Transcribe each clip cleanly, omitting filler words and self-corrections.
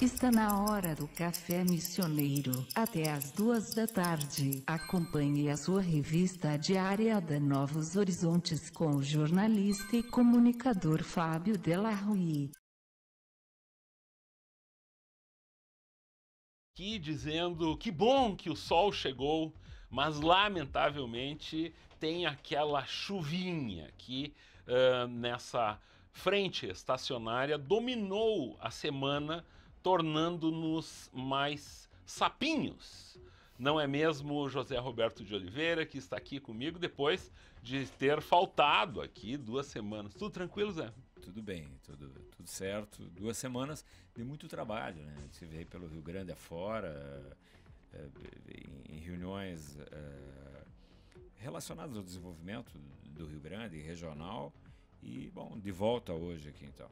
Está na hora do café missioneiro, até às 2 da tarde. Acompanhe a sua revista diária da Novos Horizontes com o jornalista e comunicador Fábio Della Rui. Aqui dizendo que bom que o sol chegou, mas lamentavelmente tem aquela chuvinha que nessa frente estacionária dominou a semana, tornando-nos mais sapinhos. Não é mesmo, José Roberto de Oliveira, que está aqui comigo depois de ter faltado aqui 2 semanas. Tudo tranquilo, Zé? Tudo bem, tudo certo. 2 semanas de muito trabalho, né? Você veio pelo Rio Grande afora, em reuniões relacionadas ao desenvolvimento do Rio Grande, regional, e, bom, de volta hoje aqui, então.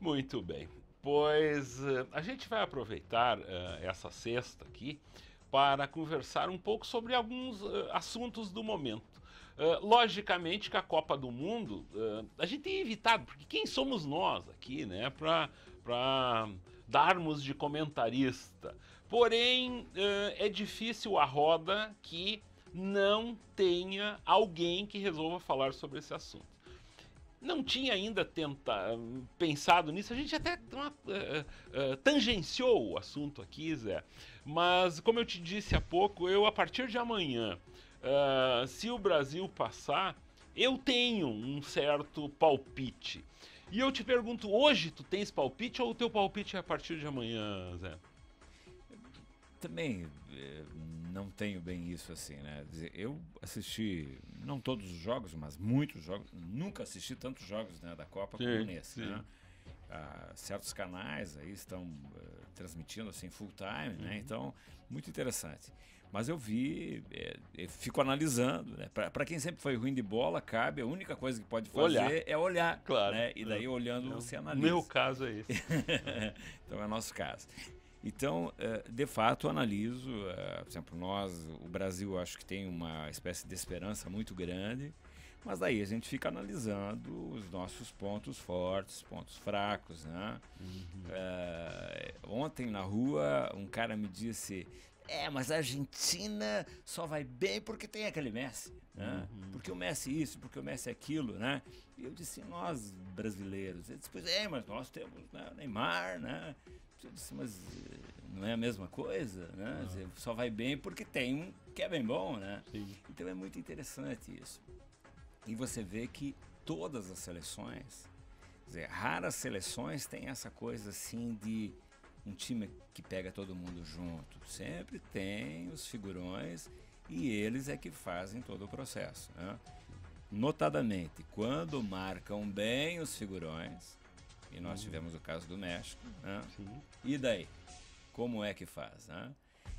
Muito bem. Pois a gente vai aproveitar essa sexta aqui para conversar um pouco sobre alguns assuntos do momento. Logicamente que a Copa do Mundo a gente tem evitado, porque quem somos nós aqui, né, para darmos de comentarista. Porém, é difícil a roda que não tenha alguém que resolva falar sobre esse assunto. Não tinha ainda pensado nisso, a gente até tangenciou o assunto aqui, Zé, mas como eu te disse há pouco, eu a partir de amanhã, se o Brasil passar, eu tenho um certo palpite. E eu te pergunto, hoje tu tens palpite ou o teu palpite é a partir de amanhã, Zé? Também não tenho bem isso assim, né? Eu assisti, não todos os jogos, mas muitos jogos. Nunca assisti tantos jogos, né, da Copa como nesse, né? Certos canais aí estão transmitindo assim full time, né? Então, muito interessante. Mas eu vi, fico analisando, né? Para quem sempre foi ruim de bola, cabe, a única coisa que pode fazer é olhar, claro, né? E daí olhando você analisa. Meu caso é esse. Então é o nosso caso. Então, de fato, analiso, por exemplo, nós, o Brasil, acho que tem uma espécie de esperança muito grande, mas daí a gente fica analisando os nossos pontos fortes, pontos fracos, né? Ontem na rua, um cara me disse, mas a Argentina só vai bem porque tem aquele Messi, né? Porque o Messi isso, porque o Messi aquilo, né? E eu disse, nós brasileiros, ele disse, pois mas nós temos, né, Neymar, né? Eu disse, mas não é a mesma coisa, né? Só vai bem porque tem um que é bem bom, né? Sim. Então é muito interessante isso. E você vê que todas as seleções, quer dizer, raras seleções têm essa coisa assim de um time que pega todo mundo junto. Sempre tem os figurões e eles é que fazem todo o processo, né? Notadamente, quando marcam bem os figurões, e nós tivemos o caso do México, né? E daí? Como é que faz, né?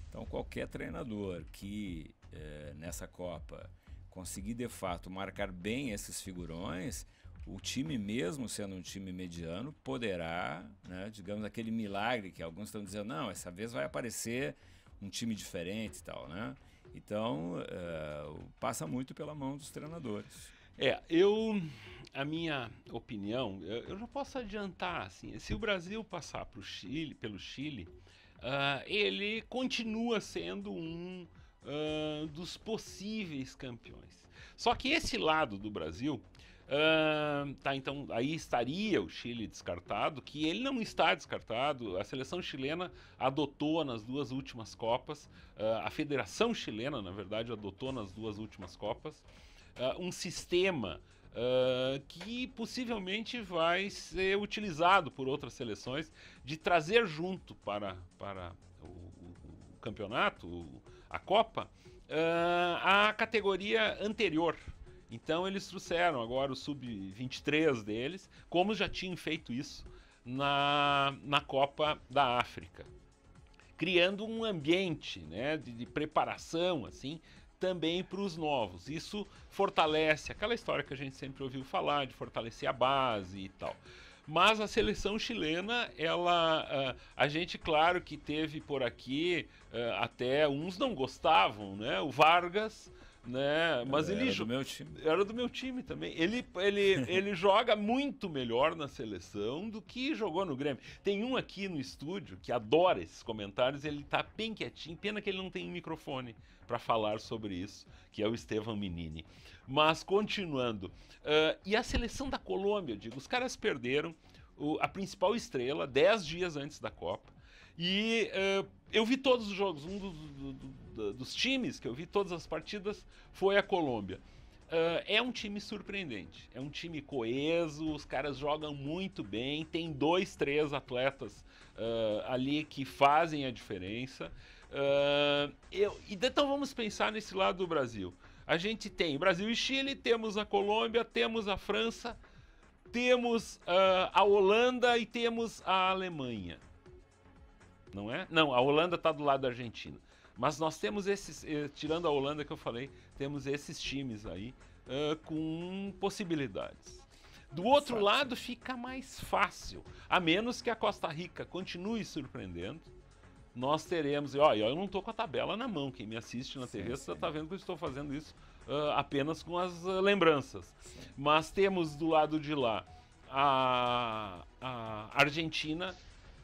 Então, qualquer treinador que nessa Copa conseguir de fato marcar bem esses figurões, o time mesmo sendo um time mediano poderá, né, digamos, aquele milagre que alguns estão dizendo, não, essa vez vai aparecer um time diferente e tal, né? Então, passa muito pela mão dos treinadores. A minha opinião, eu já posso adiantar, assim, se o Brasil passar pelo Chile, ele continua sendo um dos possíveis campeões. Só que esse lado do Brasil, então aí estaria o Chile descartado, que ele não está descartado. A seleção chilena adotou nas 2 últimas Copas, a Federação Chilena, na verdade, adotou nas 2 últimas Copas, um sistema que possivelmente vai ser utilizado por outras seleções de trazer junto para o campeonato, a Copa, a categoria anterior. Então eles trouxeram agora o sub-23 deles, como já tinham feito isso na Copa da África, criando um ambiente, né, de preparação assim, também para os novos. Isso fortalece aquela história que a gente sempre ouviu falar, de fortalecer a base e tal. Mas a seleção chilena, a gente, claro que teve por aqui, até uns não gostavam, né? O Vargas né? Mas Era do meu time. Era do meu time também. Ele joga muito melhor na seleção do que jogou no Grêmio. Tem um aqui no estúdio que adora esses comentários, ele tá bem quietinho, pena que ele não tem microfone para falar sobre isso, que é o Estevam Menini. Mas continuando, e a seleção da Colômbia, eu digo, os caras perderam a principal estrela 10 dias antes da Copa. E eu vi todos os jogos, dos times que eu vi todas as partidas foi a Colômbia. É um time surpreendente, é um time coeso, os caras jogam muito bem, tem 2, 3 atletas ali que fazem a diferença. Então vamos pensar nesse lado do Brasil. A gente tem Brasil e Chile, temos a Colômbia, temos a França, temos a Holanda e temos a Alemanha. Não é? Não, a Holanda está do lado da Argentina. Mas nós temos esses, tirando a Holanda que eu falei, temos esses times aí com possibilidades. Do outro lado fica mais fácil, a menos que a Costa Rica continue surpreendendo. Nós teremos, eu não estou com a tabela na mão, quem me assiste na TV está vendo que eu estou fazendo isso apenas com as lembranças. Sim. Mas temos do lado de lá a Argentina,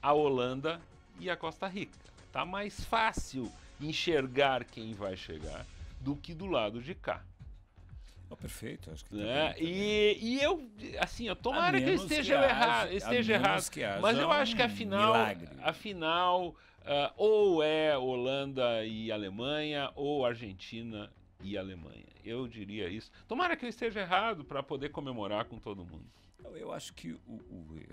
a Holanda e a Costa Rica. Tá mais fácil enxergar quem vai chegar do que do lado de cá. Perfeito, acho que e eu, assim, tomara que eu esteja errado, mas eu acho que afinal, ou é Holanda e Alemanha, ou Argentina e Alemanha. Eu diria isso. Tomara que eu esteja errado para poder comemorar com todo mundo. Eu acho que,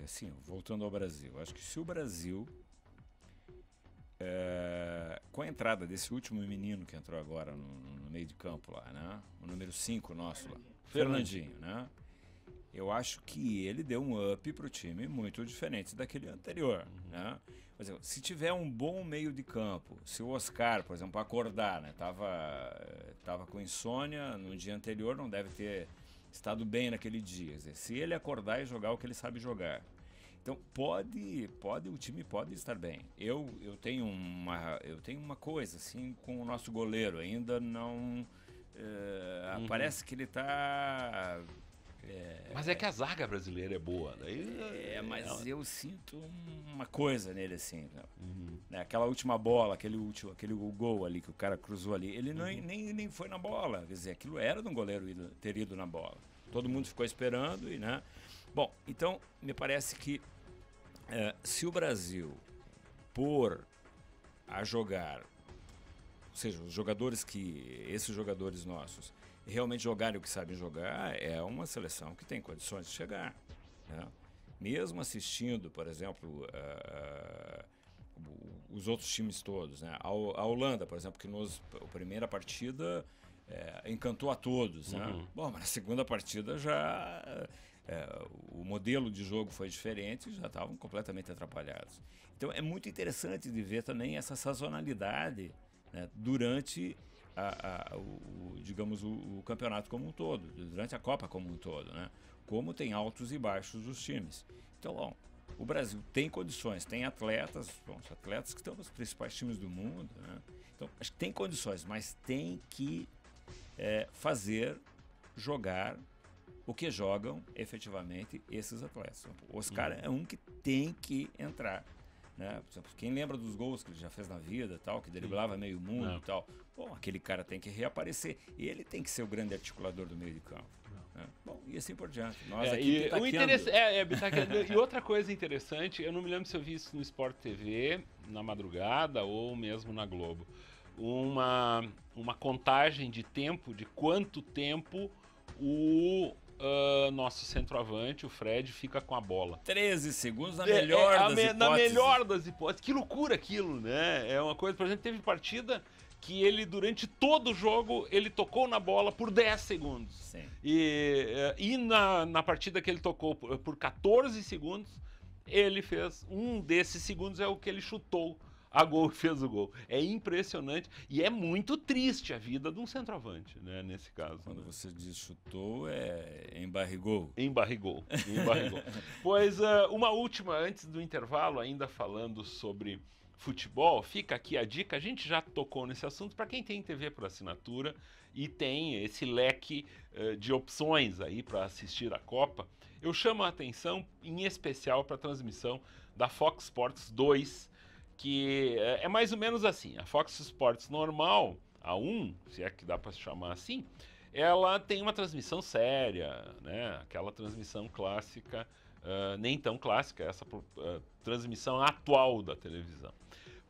assim, voltando ao Brasil, acho que se o Brasil, com a entrada desse último menino que entrou agora no meio de campo lá, né? O número 5 nosso lá, Fernandinho, né? Eu acho que ele deu um up pro time muito diferente daquele anterior, né? Por exemplo, se tiver um bom meio de campo, se o Oscar, por exemplo, acordar, né? Tava com insônia no dia anterior, não deve ter estado bem naquele dia. Quer dizer, se ele acordar e jogar o que ele sabe jogar. Então o time pode estar bem. Eu tenho uma coisa assim com o nosso goleiro, ainda não parece que ele está. Mas é que a zaga brasileira é boa, mas eu sinto uma coisa nele assim, né? Aquela última bola, aquele gol ali que o cara cruzou ali, ele nem foi na bola, quer dizer, aquilo era de um goleiro ter ido na bola. Todo mundo ficou esperando né? Bom, então me parece que se o Brasil pôr a jogar, ou seja, esses jogadores nossos realmente jogarem o que sabem jogar, é uma seleção que tem condições de chegar, né? Mesmo assistindo, por exemplo, os outros times todos, né? A Holanda, por exemplo, que a primeira partida encantou a todos, né? Bom, mas na segunda partida já o modelo de jogo foi diferente, já estavam completamente atrapalhados. Então é muito interessante de ver também essa sazonalidade, né, durante digamos, o campeonato como um todo, durante a Copa como um todo, né? Como tem altos e baixos dos times. Então, bom, o Brasil tem condições, tem atletas, os atletas que estão nos principais times do mundo, né? Então, acho que tem condições, mas tem que fazer jogar o que jogam efetivamente esses atletas. O Oscar é um que tem que entrar, né? Por exemplo, quem lembra dos gols que ele já fez na vida, tal, que driblava meio mundo e tal, bom, aquele cara tem que reaparecer e ele tem que ser o grande articulador do meio de campo. Né? Bom, e assim por diante. Nós aqui e outra coisa interessante, eu não me lembro se eu vi isso no Sport TV na madrugada ou mesmo na Globo, uma contagem de tempo, de quanto tempo o nosso centroavante, o Fred, fica com a bola. 13 segundos na melhor das hipóteses. Na melhor das hipóteses. Que loucura aquilo, né? É uma coisa, por exemplo, teve partida que ele, durante todo o jogo, ele tocou na bola por 10 segundos. Sim. E na partida que ele tocou por 14 segundos, ele fez, um desses segundos é o que ele chutou a gol e fez o gol. É impressionante e é muito triste a vida de um centroavante, né, nesse caso. Quando você diz chutou, embarrigou. Embarrigou. Pois uma última, antes do intervalo, ainda falando sobre futebol, fica aqui a dica, a gente já tocou nesse assunto, para quem tem TV por assinatura e tem esse leque de opções aí para assistir a Copa, eu chamo a atenção em especial para a transmissão da Fox Sports 2, que é mais ou menos assim, a Fox Sports normal, a 1, se é que dá para se chamar assim, ela tem uma transmissão séria, né? Aquela transmissão clássica, nem tão clássica, essa transmissão atual da televisão.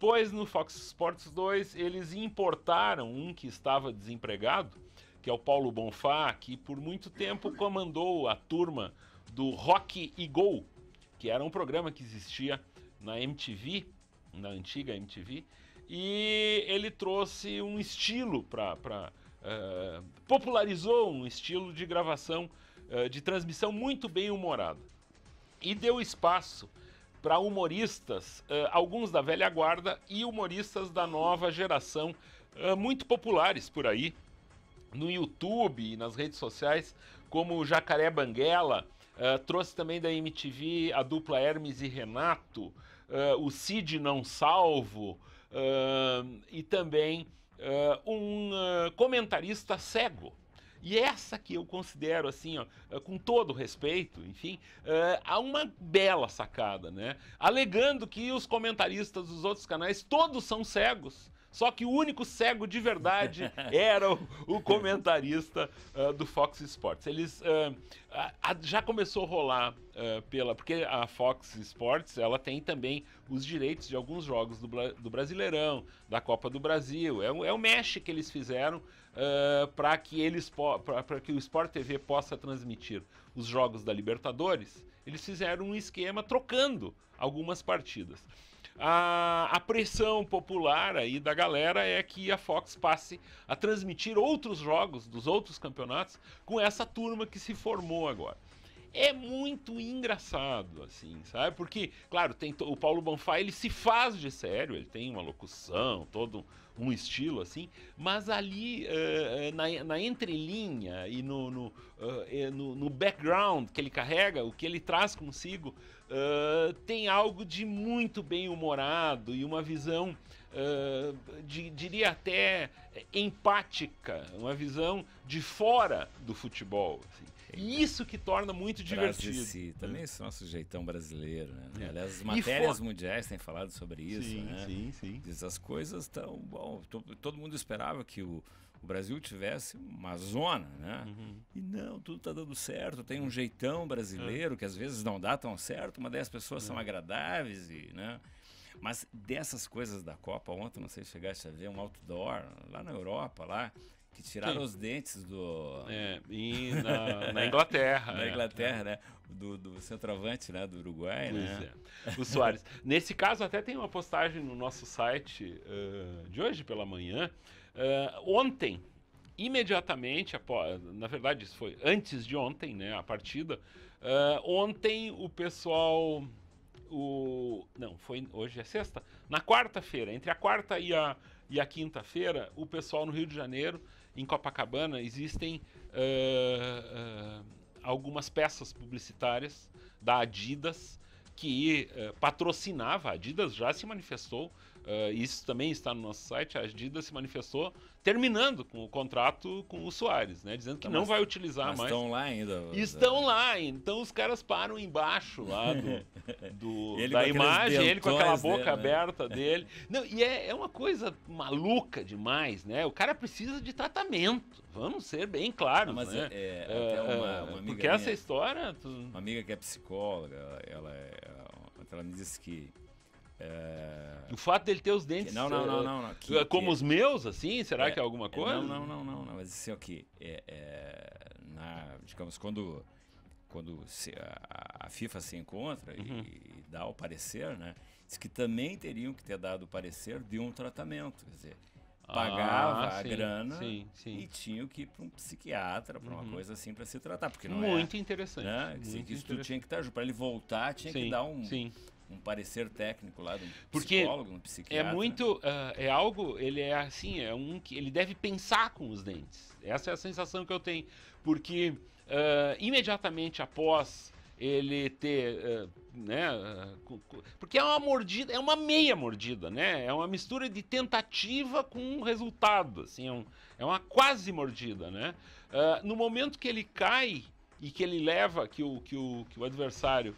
Pois no Fox Sports 2 eles importaram um que estava desempregado, que é o Paulo Bonfá, que por muito tempo comandou a turma do Rock e Go, que era um programa que existia na MTV, na antiga MTV, e ele trouxe um estilo popularizou um estilo de gravação, de transmissão muito bem humorada. E deu espaço para humoristas, alguns da velha guarda e humoristas da nova geração, muito populares por aí, no YouTube e nas redes sociais, como o Jacaré Banguela, trouxe também da MTV a dupla Hermes e Renato, o Cid Não Salvo, e também um comentarista cego. E essa que eu considero, assim, ó, com todo respeito, enfim, há uma bela sacada, né? Alegando que os comentaristas dos outros canais todos são cegos, só que o único cego de verdade era o comentarista do Fox Sports. Eles já começou a rolar porque a Fox Sports ela tem também os direitos de alguns jogos do Brasileirão, da Copa do Brasil. É o mesh que eles fizeram para que o Sport TV possa transmitir os jogos da Libertadores. Eles fizeram um esquema trocando algumas partidas. A pressão popular aí da galera é que a Fox passe a transmitir outros jogos dos outros campeonatos com essa turma que se formou agora. É muito engraçado, assim, sabe? Porque, claro, tem o Paulo Bonfá, ele se faz de sério, ele tem uma locução, todo um estilo, assim, mas ali na entrelinha e no background que ele carrega, o que ele traz consigo, tem algo de muito bem humorado e uma visão, diria até empática, uma visão de fora do futebol, assim. E isso que torna muito divertido. De si. Também esse nosso jeitão brasileiro, né? Aliás, as matérias mundiais têm falado sobre isso, sim, né? Sim. Essas coisas estão... Bom, todo mundo esperava que o Brasil tivesse uma zona, né? E não, tudo está dando certo. Tem um jeitão brasileiro que às vezes não dá tão certo, mas daí as pessoas são agradáveis, né? Mas dessas coisas da Copa, ontem, não sei se chegaste a ver um outdoor lá na Europa, lá, que tiraram os dentes do... E na Inglaterra. Na Inglaterra, né? Do centroavante, né? Do Uruguai, né? O Soares. Nesse caso, até tem uma postagem no nosso site de hoje pela manhã. Ontem, imediatamente, na verdade, isso foi antes de ontem, né? A partida. Ontem, o pessoal... hoje é sexta. Na quarta-feira, entre a quarta e a quinta-feira, o pessoal no Rio de Janeiro, em Copacabana, existem algumas peças publicitárias da Adidas que patrocinava. A Adidas já se manifestou, isso também está no nosso site, a Adidas se manifestou terminando com o contrato com o Soares, né, dizendo que não vai utilizar mais. Estão lá ainda. Estão lá, então os caras param embaixo lá da imagem, ele com aquela boca aberta dele. Não, e é uma coisa maluca demais, né? O cara precisa de tratamento, vamos ser bem claros, mas né? Até uma amiga porque minha, essa história... Uma amiga que é psicóloga, ela me disse que... O fato dele ter os dentes não, como os meus, assim, será que é alguma coisa? Não, mas assim, ok, digamos, quando a FIFA se encontra e dá o parecer, né, diz que também teriam que ter dado o parecer de um tratamento, quer dizer, pagava a grana e tinham que ir para um psiquiatra, para uma coisa assim, para se tratar, porque não muito interessante, né? Muito interessante. Isso tudo tinha que estar junto, para ele voltar tinha que dar um parecer técnico lá de um Porque psicólogo, um psiquiatra. é muito, é algo, ele é assim, que ele deve pensar com os dentes. Essa é a sensação que eu tenho, porque imediatamente após ele ter, né, porque é uma mordida, é uma meia mordida, né? É uma mistura de tentativa com resultado, assim, é uma quase mordida, né? No momento que ele cai e que ele leva, que o adversário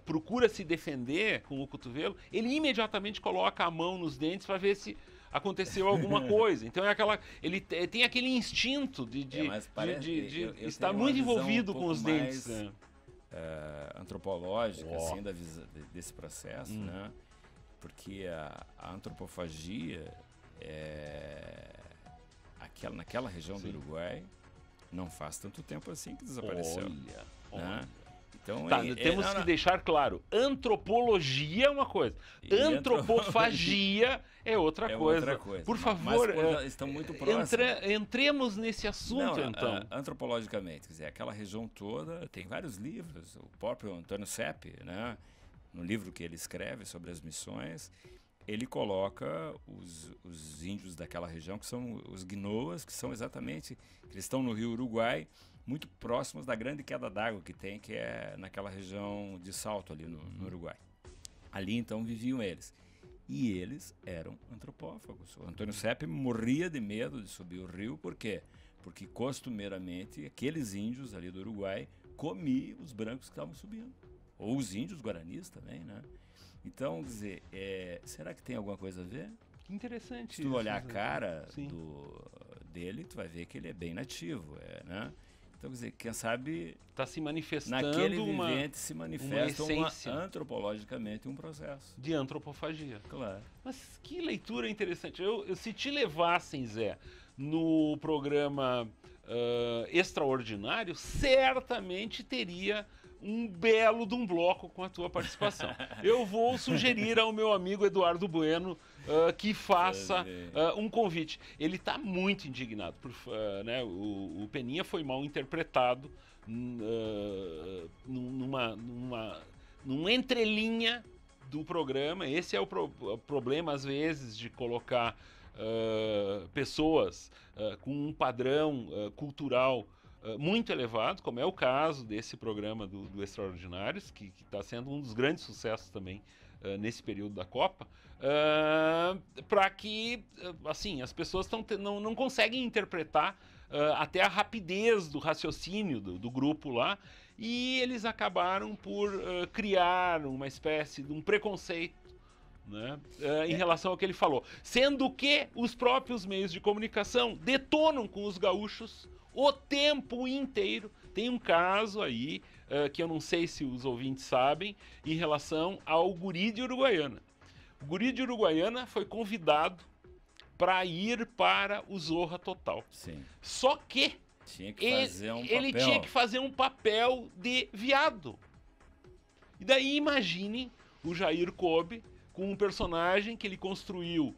procura se defender com o cotovelo, ele imediatamente coloca a mão nos dentes para ver se aconteceu alguma coisa. Então ele tem aquele instinto de eu estar tenho muito uma visão envolvido um com os pouco dentes. mais, Né? Antropológica, assim, desse processo, né? Porque a antropofagia naquela região do Uruguai não faz tanto tempo assim que desapareceu. Né? Então, tá, temos que deixar claro, antropologia é uma coisa, antropofagia é outra coisa. Por favor, estão muito próximos. Entremos nesse assunto, então. Antropologicamente, quer dizer, aquela região toda, tem vários livros, o próprio Antônio Sepp, né, no livro que ele escreve sobre as missões, ele coloca os índios daquela região, que são os guinoas, que são exatamente, que eles estão no rio Uruguai, muito próximos da grande queda d'água que tem, que é naquela região de Salto, ali no Uruguai. Ali, então, viviam eles. E eles eram antropófagos. O Antônio Sepp morria de medo de subir o rio, por quê? Porque, costumeiramente, aqueles índios ali do Uruguai comiam os brancos que estavam subindo. Ou os índios guaranis também, né? Então, quer dizer, será que tem alguma coisa a ver? Que interessante. Se tu olhar a cara dele, tu vai ver que ele é bem nativo, né? Então, quer dizer, quem sabe está se manifestando naquele vivente se manifesta antropologicamente um processo de antropofagia. Claro. Mas que leitura interessante. Se te levassem, Zé, no programa extraordinário, certamente teria um belo de um bloco com a tua participação. Eu vou sugerir ao meu amigo Eduardo Bueno que faça um convite. Ele está muito indignado. Né, o Peninha foi mal interpretado num entrelinha do programa. Esse é o problema, às vezes, de colocar pessoas com um padrão cultural muito elevado, como é o caso desse programa do Extraordinários, que está sendo um dos grandes sucessos também nesse período da Copa, para que assim, as pessoas não conseguem interpretar até a rapidez do raciocínio do grupo lá, e eles acabaram por criar uma espécie de um preconceito, né, em relação ao que ele falou. Sendo que os próprios meios de comunicação detonam com os gaúchos o tempo inteiro. Tem um caso aí que eu não sei se os ouvintes sabem, em relação ao Guri de Uruguaiana. O Guri de Uruguaiana foi convidado para ir para o Zorra Total. Sim. Só que ele tinha que fazer um papel de viado. E daí imaginem o Jair Kobe com um personagem que ele construiu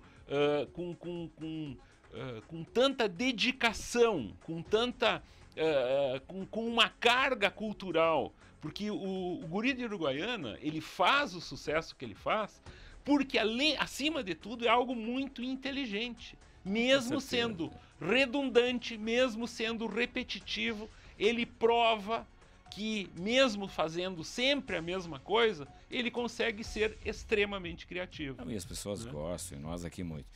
com tanta dedicação, com uma carga cultural, porque o Guri de Uruguaiana, ele faz o sucesso que ele faz, porque acima de tudo é algo muito inteligente, mesmo sendo redundante, mesmo sendo repetitivo, ele prova que mesmo fazendo sempre a mesma coisa, ele consegue ser extremamente criativo. Não, e as pessoas gostam, e nós aqui muito.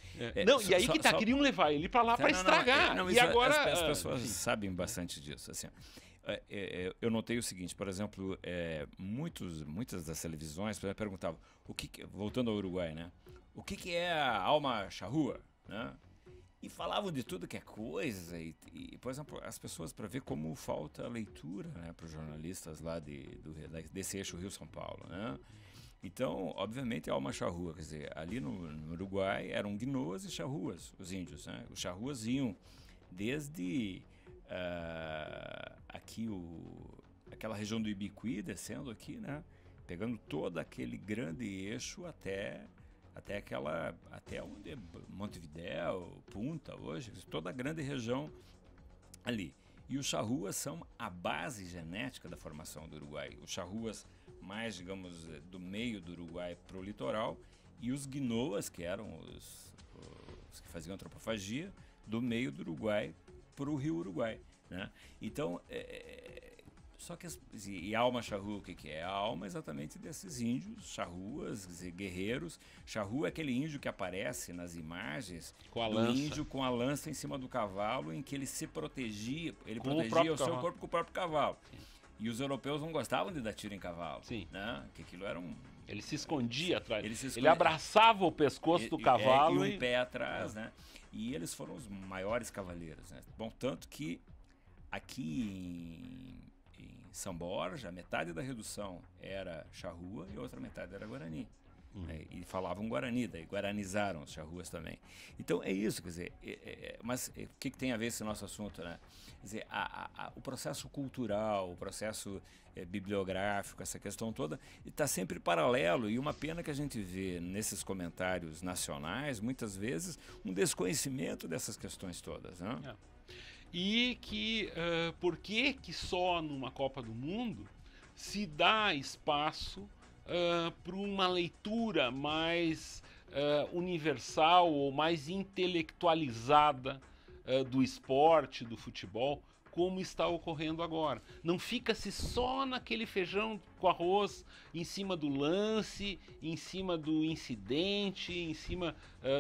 E aí queriam levar ele para lá para estragar. E agora as pessoas sabem bastante disso. Assim, eu notei o seguinte, por exemplo, muitas das televisões perguntavam, voltando ao Uruguai, né? O que é a alma charrúa, né? E falavam de tudo que é coisa, e por exemplo, as pessoas, para ver como falta leitura, né, para os jornalistas lá desse eixo Rio-São Paulo, né? Então, obviamente, a alma charrua, quer dizer, ali no Uruguai eram guinoas e charruas, os índios, né? Os charruas iam desde aquela região do Ibiqui, descendo aqui, né? Pegando todo aquele grande eixo até onde é Montevidéu, Punta hoje, toda a grande região ali. E os charruas são a base genética da formação do Uruguai. Os charruas mais, digamos, do meio do Uruguai para o litoral, e os guinoas, que eram os que faziam antropofagia, do meio do Uruguai para o rio Uruguai, né? Então, só que e alma charrua, o que é? A alma exatamente desses índios, charruas, guerreiros. Charrua é aquele índio que aparece nas imagens com a do lança. índio com a lança em cima do cavalo, em que ele se protegia, ele Com o protegia próprio o seu cavalo. corpo com o próprio cavalo. Sim. E os europeus não gostavam de dar tiro em cavalo, Sim. né? Que aquilo era Ele se escondia atrás. Ele se Ele escondia. abraçava o pescoço do cavalo e um pé atrás, né? E eles foram os maiores cavaleiros, né? Bom, tanto que aqui em São Borja, metade da redução era charrua e a outra metade era guarani. Né? E falavam guarani, daí guaranizaram os charruas também. Então é isso, quer dizer, mas o que tem a ver esse nosso assunto, né? Quer dizer, o processo cultural, o processo bibliográfico, essa questão toda, está sempre paralelo, e uma pena que a gente vê nesses comentários nacionais, muitas vezes, um desconhecimento dessas questões todas, né? E que, por que só numa Copa do Mundo se dá espaço para uma leitura mais universal ou mais intelectualizada do esporte, do futebol, como está ocorrendo agora. Não fica-se só naquele feijão com arroz, em cima do lance, em cima do incidente, em cima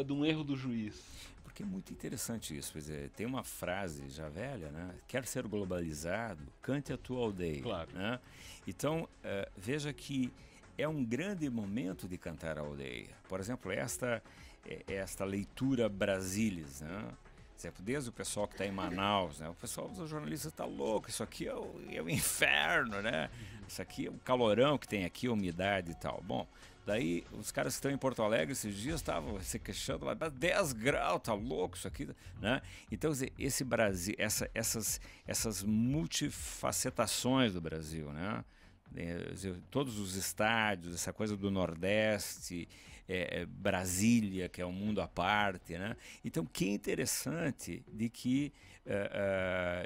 de um erro do juiz. Porque é muito interessante isso. Quer dizer, tem uma frase já velha, né? Quer ser globalizado, cante a tua aldeia. Claro. Né? Então, veja que é um grande momento de cantar a aldeia. Por exemplo, esta leitura Brasilis, né? Desde o pessoal que está em Manaus, né? O pessoal dos jornalistas está louco, isso aqui é o inferno, né? Isso aqui é o calorão que tem aqui, a umidade e tal. Bom, daí os caras que estão em Porto Alegre esses dias estavam se queixando lá, 10 graus, tá louco isso aqui, né? Então, esse Brasil, essas multifacetações do Brasil, né? Todos os estádios, essa coisa do Nordeste, Brasília, que é um mundo à parte, né? Então, que interessante de que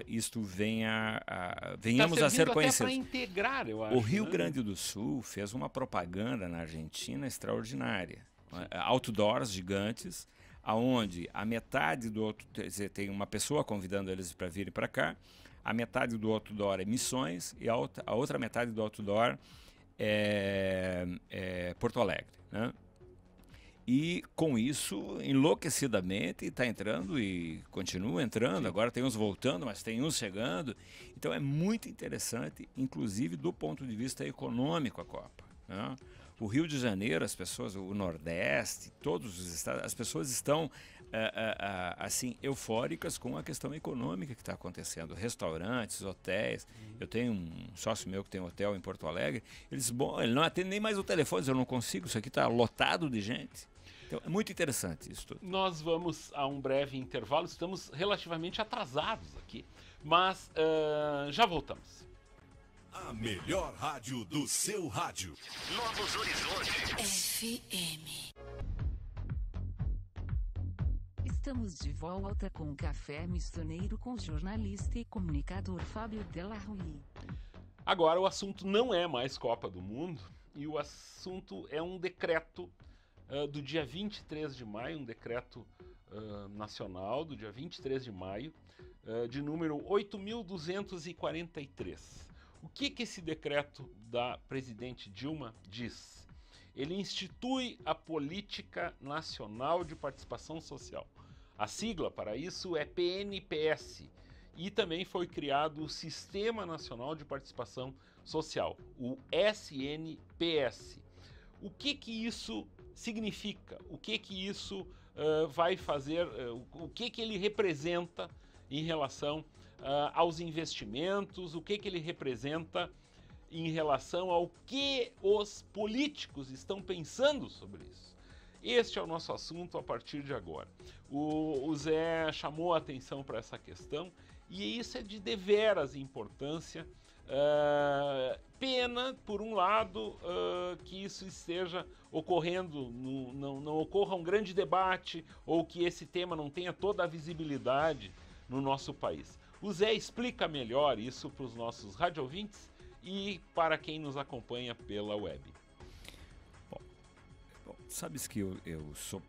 isto venhamos a ser conhecidos. Para integrar, eu acho. O Rio Grande do Sul fez uma propaganda na Argentina extraordinária. Outdoors gigantes, aonde a metade do outro, tem uma pessoa convidando eles para virem para cá, a metade do outdoor é Missões e a outra metade do outdoor é Porto Alegre, né? E com isso, enlouquecidamente, está entrando e continua entrando. Sim. Agora tem uns voltando, mas tem uns chegando. Então é muito interessante, inclusive do ponto de vista econômico, a Copa, né? O Rio de Janeiro, as pessoas, o Nordeste, todos os estados, as pessoas estão assim, eufóricas com a questão econômica que está acontecendo. Restaurantes, hotéis. Eu tenho um sócio meu que tem um hotel em Porto Alegre. Ele não atende nem mais o telefone, eu não consigo, isso aqui está lotado de gente. Então, é muito interessante isso tudo. Nós vamos a um breve intervalo, estamos relativamente atrasados aqui, mas já voltamos. A melhor rádio do seu rádio. Novos Horizontes. FM. Estamos de volta com o Café Missioneiro com o jornalista e comunicador Fábio Della Rui. Agora o assunto não é mais Copa do Mundo, e o assunto é um decreto do dia 23 de maio, um decreto nacional do dia 23 de maio, de número 8.243. O que esse decreto da presidente Dilma diz? Ele institui a Política Nacional de Participação Social. A sigla para isso é PNPS, e também foi criado o Sistema Nacional de Participação Social, o SNPS. O que isso significa? O que isso vai fazer? O que ele representa em relação aos investimentos? O que ele representa em relação ao que os políticos estão pensando sobre isso? Este é o nosso assunto a partir de agora. O Zé chamou a atenção para essa questão, e isso é de deveras importância. Pena, por um lado, que isso esteja ocorrendo, não ocorra um grande debate, ou que esse tema não tenha toda a visibilidade no nosso país. O Zé explica melhor isso para os nossos rádio ouvintes e para quem nos acompanha pela web. Bom, sabes que eu sou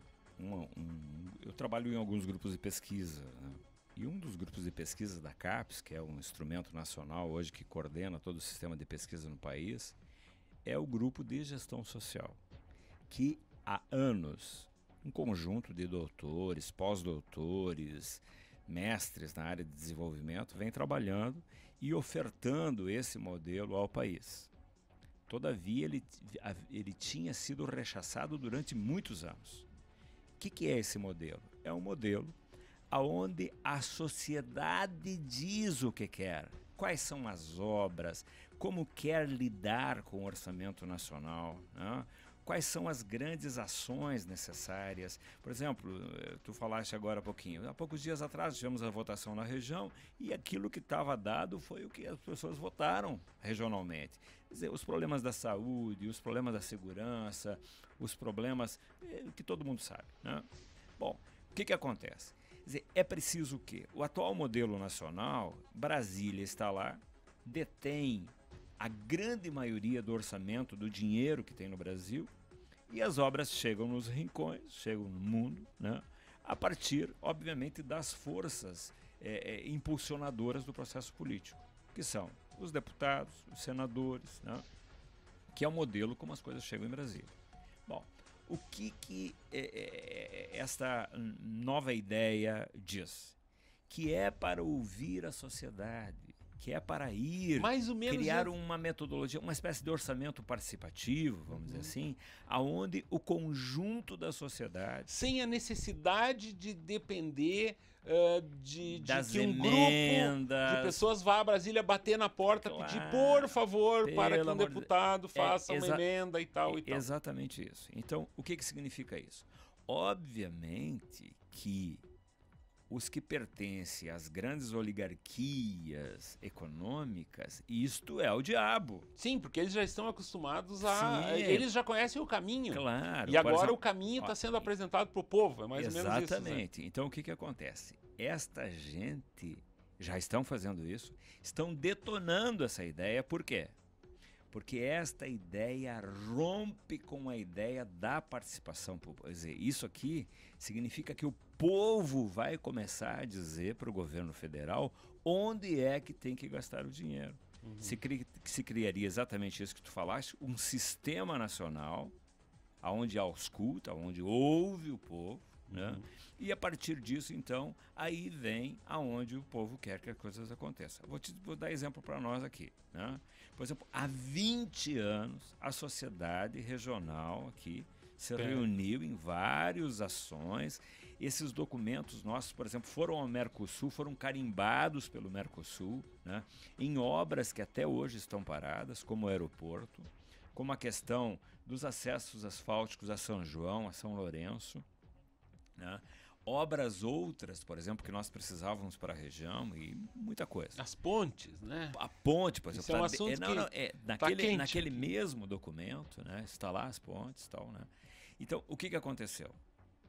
eu trabalho em alguns grupos de pesquisa, né? E um dos grupos de pesquisa da CAPES, que é um instrumento nacional hoje que coordena todo o sistema de pesquisa no país, é o grupo de gestão social, que há anos um conjunto de doutores, pós-doutores, mestres na área de desenvolvimento vem trabalhando e ofertando esse modelo ao país. Todavia, ele tinha sido rechaçado durante muitos anos. O que é esse modelo? É um modelo onde a sociedade diz o que quer, quais são as obras, como quer lidar com o orçamento nacional, né? Quais são as grandes ações necessárias. Por exemplo, tu falaste agora há pouquinho, há poucos dias atrás tivemos a votação na região e aquilo que estava dado foi o que as pessoas votaram regionalmente. Quer dizer, os problemas da saúde, os problemas da segurança, os problemas que todo mundo sabe, né? Bom, o que acontece? Quer dizer, é preciso o quê? O atual modelo nacional, Brasília está lá, detém a grande maioria do orçamento, do dinheiro que tem no Brasil, e as obras chegam nos rincões, chegam no mundo, né? A partir, obviamente, das forças impulsionadoras do processo político, que são os deputados, os senadores, né? Que é o modelo como as coisas chegam em Brasília. Bom, o que esta nova ideia diz? Que é para ouvir a sociedade, que é para ir mais ou menos criar uma metodologia, uma espécie de orçamento participativo, vamos dizer assim, aonde o conjunto da sociedade... Sem a necessidade de depender de que um emendas, grupo de pessoas vá a Brasília bater na porta, pedir, por favor, para que um deputado faça uma emenda e tal e tal. Exatamente isso. Então, o que significa isso? Obviamente que os que pertencem às grandes oligarquias econômicas, isto é o diabo. Sim, porque eles já estão acostumados a... Sim. Eles já conhecem o caminho. Claro. E agora o caminho está sendo apresentado para o povo, é mais ou menos isso. Exatamente. Então, o que acontece? Esta gente já estão fazendo isso, estão detonando essa ideia. Por quê? Porque esta ideia rompe com a ideia da participação pública. Quer dizer, isso aqui significa que o povo vai começar a dizer para o governo federal onde é que tem que gastar o dinheiro. Uhum. Se criaria exatamente isso que tu falaste, um sistema nacional onde ausculta, onde ouve o povo, né? E a partir disso, então, aí vem aonde o povo quer que as coisas aconteçam. Vou dar exemplo para nós aqui, né? Por exemplo, há 20 anos, a sociedade regional aqui se reuniu em várias ações. Esses documentos nossos, por exemplo, foram ao Mercosul, foram carimbados pelo Mercosul, né? Em obras que até hoje estão paradas, como o aeroporto, como a questão dos acessos asfálticos a São João, a São Lourenço, né? Obras outras, por exemplo, que nós precisávamos para a região e muita coisa. As pontes, né? A ponte, por exemplo. Isso é um assunto naquele mesmo documento, né? Está lá as pontes e tal, né? Então, o que aconteceu?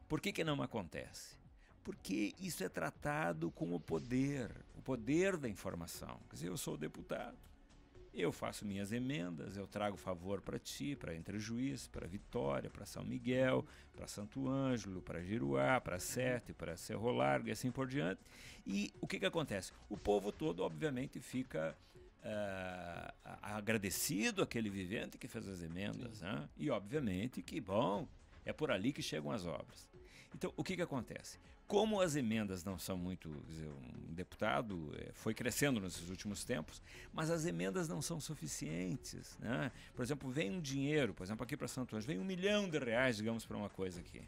Por que não acontece? Porque isso é tratado com o poder da informação. Quer dizer, eu sou deputado, eu faço minhas emendas, eu trago favor para ti, para Entre Juiz, para Vitória, para São Miguel, para Santo Ângelo, para Giruá, para Sete, para Cerro Largo e assim por diante. E o que acontece? O povo todo, obviamente, fica agradecido àquele vivente que fez as emendas, né? E, obviamente, que, bom, é por ali que chegam as obras. Então, o que acontece? Como as emendas não são muito... Quer dizer, um deputado foi crescendo nesses últimos tempos, mas as emendas não são suficientes, né? Por exemplo, vem um dinheiro, por exemplo, aqui para Santo Ângelo, vem R$1 milhão, digamos, para uma coisa aqui.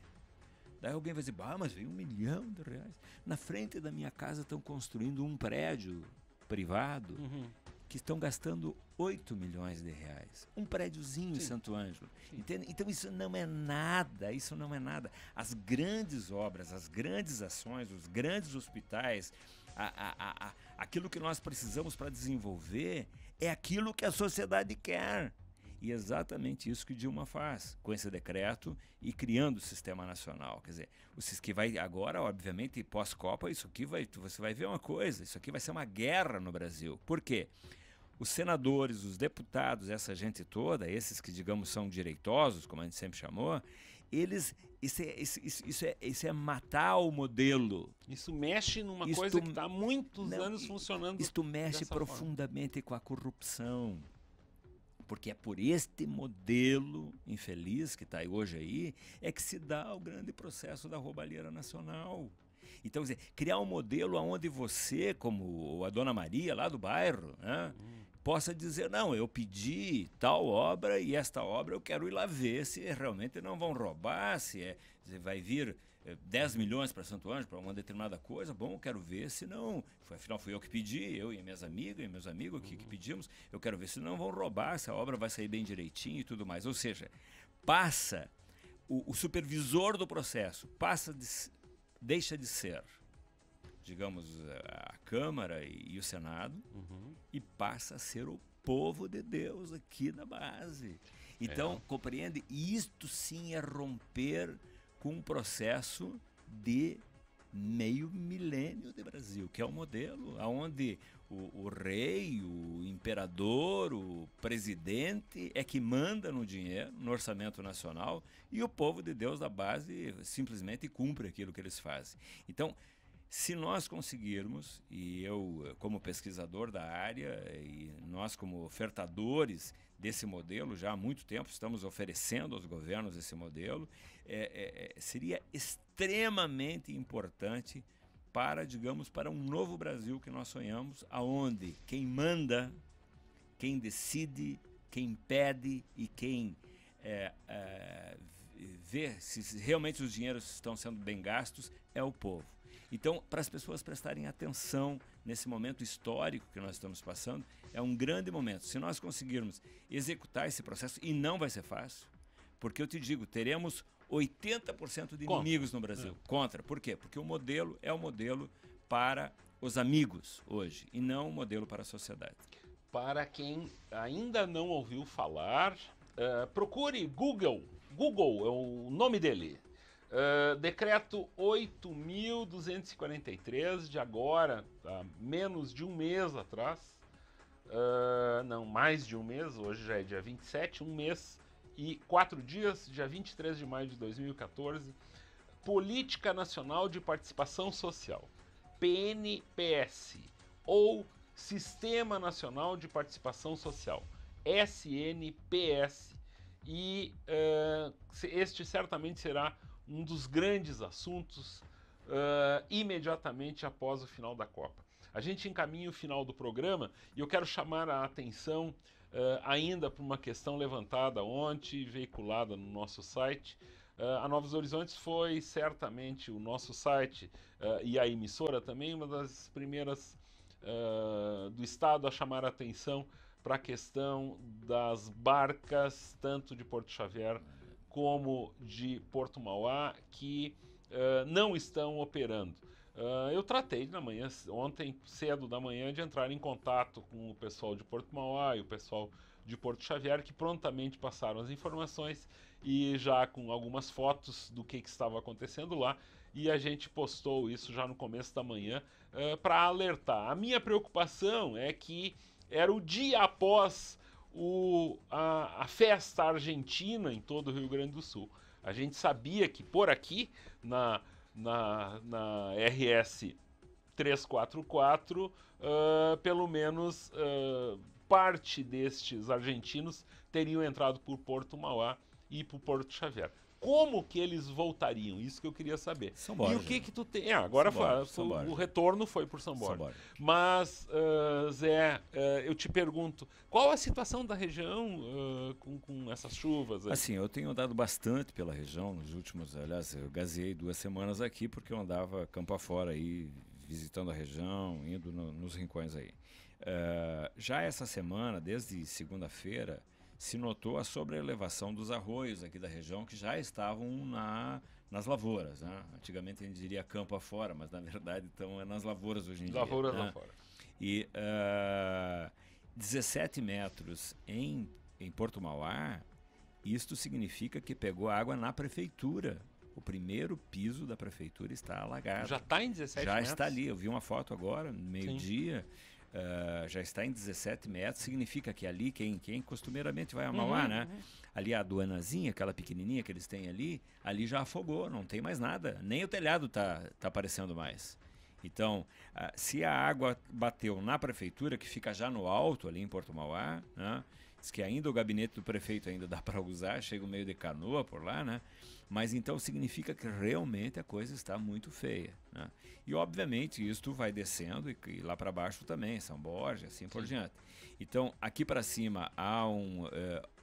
Daí alguém vai dizer, mas vem R$1 milhão. Na frente da minha casa estão construindo um prédio privado que estão gastando R$8 milhões. Um prédiozinho em Santo Ângelo. Entende? Então isso não é nada, As grandes obras, as grandes ações, os grandes hospitais, aquilo que nós precisamos para desenvolver é aquilo que a sociedade quer. E exatamente isso que Dilma faz com esse decreto e criando o Sistema Nacional. Quer dizer, que vai agora, obviamente, pós-Copa, você vai ver uma coisa, isso aqui vai ser uma guerra no Brasil. Por quê? Os senadores, os deputados, essa gente toda, esses que, digamos, são direitosos, como a gente sempre chamou, isso é matar o modelo. Isso mexe numa coisa que está há muitos anos funcionando. Isto mexe profundamente com a corrupção. Porque é por este modelo infeliz que está hoje aí, é que se dá o grande processo da roubalheira nacional. Então, quer dizer, criar um modelo onde você, como a Dona Maria lá do bairro, né, possa dizer, não, eu pedi tal obra e esta obra eu quero ir lá ver se realmente não vão roubar, se vai vir 10 milhões para Santo Ângelo, para uma determinada coisa, bom, eu quero ver se não, afinal fui eu que pedi, eu e minhas amigas e meus amigos aqui que pedimos, eu quero ver se não vão roubar, se a obra vai sair bem direitinho e tudo mais. Ou seja, passa, o supervisor do processo deixa de ser, digamos, a Câmara e o Senado, e passa a ser o povo de Deus aqui na base. Então, compreende? Isto sim é romper com um processo de meio milênio de Brasil, que é um modelo onde o rei, o imperador, o presidente é que manda no dinheiro, no orçamento nacional, e o povo de Deus da base simplesmente cumpre aquilo que eles fazem. Então, se nós conseguirmos, e eu como pesquisador da área, e nós como ofertadores desse modelo, já há muito tempo estamos oferecendo aos governos esse modelo, seria extremamente importante para, digamos, para um novo Brasil que nós sonhamos, aonde quem manda, quem decide, quem pede e quem vê se realmente os dinheiros estão sendo bem gastos é o povo. Então, para as pessoas prestarem atenção nesse momento histórico que nós estamos passando, é um grande momento. Se nós conseguirmos executar esse processo, e não vai ser fácil, porque eu te digo, teremos 80% de inimigos no Brasil. Contra. Por quê? Porque o modelo é o modelo para os amigos hoje, e não o modelo para a sociedade. Para quem ainda não ouviu falar, procure Google. Google é o nome dele. Decreto 8.243 de agora, menos de um mês atrás, não, mais de um mês, hoje já é dia 27, um mês e 4 dias, dia 23 de maio de 2014, Política Nacional de Participação Social, PNPS, ou Sistema Nacional de Participação Social, SNPS, e este certamente será um dos grandes assuntos imediatamente após o final da Copa. A gente encaminha o final do programa e eu quero chamar a atenção ainda para uma questão levantada ontem e veiculada no nosso site. A Novos Horizontes foi certamente o nosso site e a emissora também uma das primeiras do Estado a chamar a atenção para a questão das barcas, tanto de Porto Xavier como de Porto Mauá, que não estão operando. Eu tratei ontem cedo da manhã, de entrar em contato com o pessoal de Porto Mauá e o pessoal de Porto Xavier, que prontamente passaram as informações e já com algumas fotos do que estava acontecendo lá, e a gente postou isso já no começo da manhã para alertar. A minha preocupação é que era o dia após a festa argentina em todo o Rio Grande do Sul. A gente sabia que por aqui, na RS 344, pelo menos parte destes argentinos teriam entrado por Porto Mauá e por Porto Xavier. Como que eles voltariam? Isso que eu queria saber. São Borja. E o que tu tem? Agora o retorno foi por São Borja. Mas, Zé, eu te pergunto, qual a situação da região com essas chuvas? Assim, eu tenho andado bastante pela região nos últimos... Aliás, eu gazeei 2 semanas aqui porque eu andava campo afora aí, visitando a região, indo nos rincões aí. Já essa semana, desde segunda-feira, se notou a sobreelevação dos arroios aqui da região, que já estavam nas lavouras, né? Antigamente a gente diria campo afora, mas na verdade estão nas lavouras hoje em dia. Lavouras né? lá fora. E 17 metros em em Porto Mauá, isto significa que pegou água na prefeitura. O primeiro piso da prefeitura está alagado. Já está em 17 Já metros? está ali. Eu vi uma foto agora, meio-dia. Já está em 17 metros. Significa que ali, quem costumeiramente vai a Mauá, né? Ali a aduanazinha, aquela pequenininha que eles têm ali já afogou. Não tem mais nada. Nem o telhado tá aparecendo mais. Então, se a água bateu na prefeitura, que fica já no alto ali em Porto Mauá, né? Diz que ainda o gabinete do prefeito ainda dá para usar, chega o meio de canoa por lá, né? Mas então significa que realmente a coisa está muito feia, né? E obviamente isto vai descendo e lá para baixo também, São Borja, assim por diante. Então aqui para cima há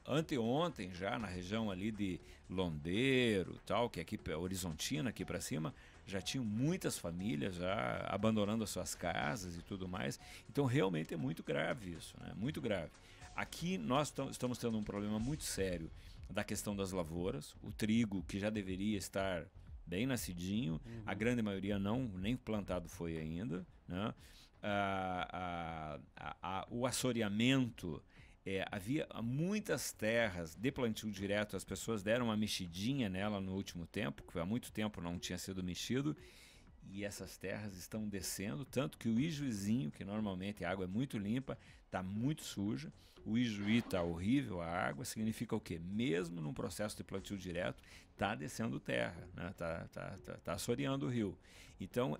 anteontem já na região ali de Londeiro, tal, que aqui Horizontina aqui para cima, já tinham muitas famílias já abandonando as suas casas e tudo mais. Então realmente é muito grave isso, né? Muito grave. Aqui nós estamos tendo um problema muito sério da questão das lavouras, o trigo que já deveria estar bem nascidinho, a grande maioria nem plantado foi ainda, né? O assoreamento, havia muitas terras de plantio direto, as pessoas deram uma mexidinha nela no último tempo, que há muito tempo não tinha sido mexido, e essas terras estão descendo, tanto que o Ijuizinho, que normalmente a água é muito limpa, está muito suja. O Ijuí está horrível, a água significa o quê? Mesmo num processo de plantio direto, está descendo terra, né? Tá assoreando o rio. Então,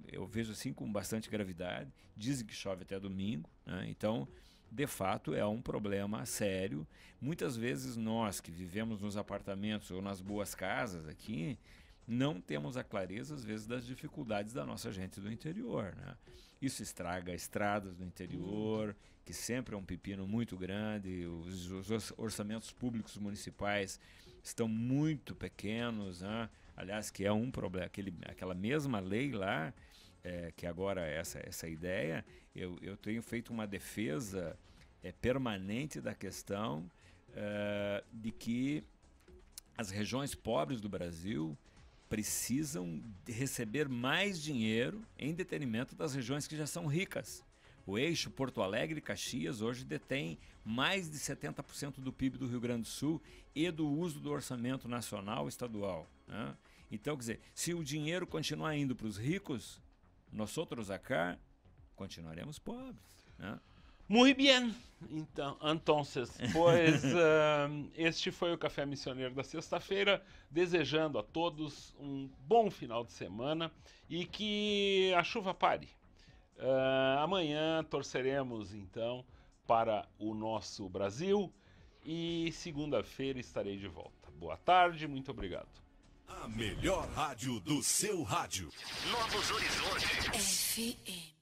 eu vejo assim com bastante gravidade. Dizem que chove até domingo, né? Então, de fato, é um problema sério. Muitas vezes nós que vivemos nos apartamentos ou nas boas casas aqui, não temos a clareza, às vezes, das dificuldades da nossa gente do interior, né? Isso estraga estradas do interior, que sempre é um pepino muito grande. Os orçamentos públicos municipais estão muito pequenos, né? Aliás, que é um problema. Aquela mesma lei lá, que agora essa ideia, eu tenho feito uma defesa permanente da questão de que as regiões pobres do Brasil precisam receber mais dinheiro em detrimento das regiões que já são ricas. O eixo Porto Alegre e Caxias hoje detém mais de 70% do PIB do Rio Grande do Sul e do uso do orçamento nacional e estadual, né? Então, quer dizer, se o dinheiro continuar indo para os ricos, nós outros acá continuaremos pobres, né? Muito bem, então, pois este foi o Café Missioneiro da sexta-feira, desejando a todos um bom final de semana e que a chuva pare. Amanhã torceremos então para o nosso Brasil e segunda-feira estarei de volta. Boa tarde, muito obrigado. A melhor rádio do seu rádio. Novos Horizontes. FM.